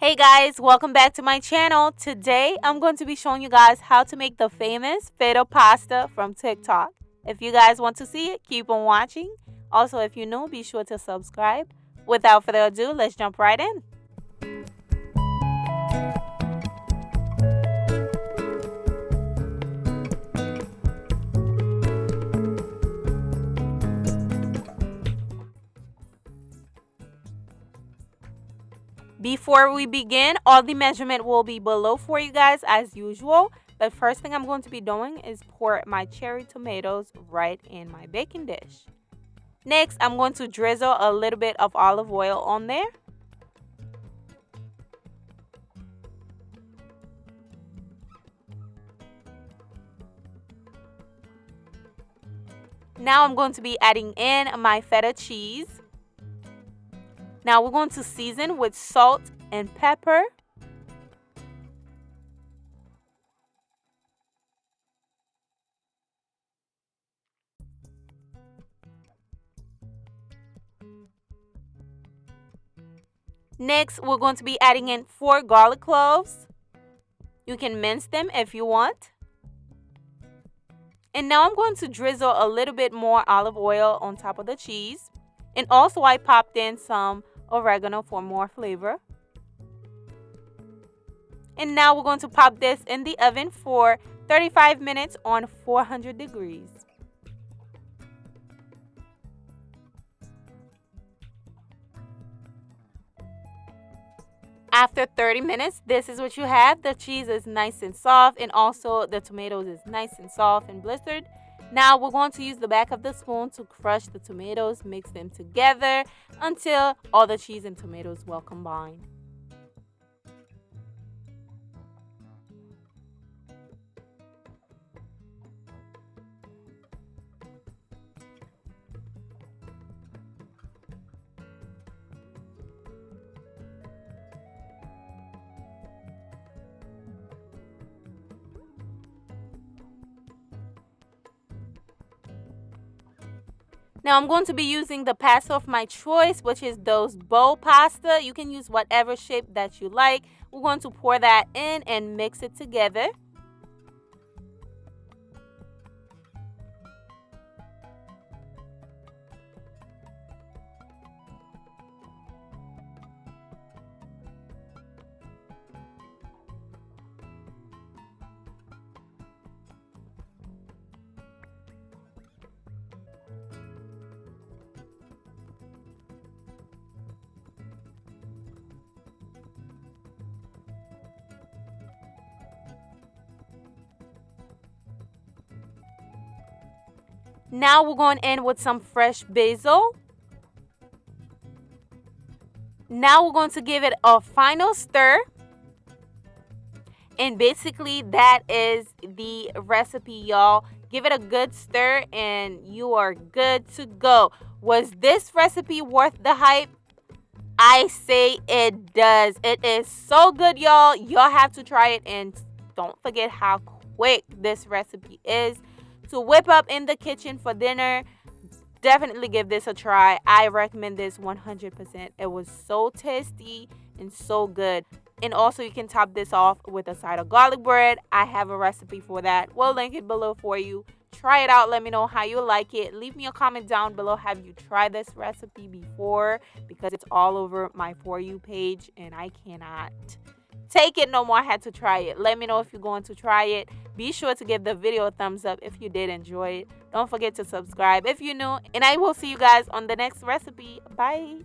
Hey guys, welcome back to my channel. Today I'm going to be showing you guys how to make the famous feta pasta from TikTok. If you guys want to see it, keep on watching. Also, if you're new, be sure to subscribe. Without further ado, let's jump right in. Before we begin, all the measurement will be below for you guys as usual. But first thing I'm going to be doing is pour my cherry tomatoes right in my baking dish. Next, I'm going to drizzle a little bit of olive oil on there. Now I'm going to be adding in my feta cheese. Now we're going to season with salt and pepper. Next, we're going to be adding in 4 garlic cloves. You can mince them if you want. And now I'm going to drizzle a little bit more olive oil on top of the cheese. And also I popped in some oregano for more flavor. And now we're going to pop this in the oven for 35 minutes on 400 degrees. After 30 minutes, this is what you have. The cheese is nice and soft, and also the tomatoes is nice and soft and blistered. Now we're going to use the back of the spoon to crush the tomatoes, mix them together until all the cheese and tomatoes will combine. Now I'm going to be using the pasta of my choice, which is those bowl pasta. You can use whatever shape that you like. We're going to pour that in and mix it together. Now we're going in with some fresh basil. Now we're going to give it a final stir. And basically that is the recipe, y'all. Give it a good stir and you are good to go. Was this recipe worth the hype? I say it does. It is so good, y'all. Y'all have to try it, and don't forget how quick this recipe is to whip up in the kitchen for dinner. Definitely give this a try. I recommend this 100%. It was so tasty and so good. And also you can top this off with a side of garlic bread. I have a recipe for that. We'll link it below for you. Try it out. Let me know how you like it. Leave me a comment down below. Have you tried this recipe before? Because it's all over my For You page and I cannot take it no more. I had to try it. Let me know if you're going to try it. Be sure to give the video a thumbs up if you did enjoy it. Don't forget to subscribe if you're new. And I will see you guys on the next recipe. Bye.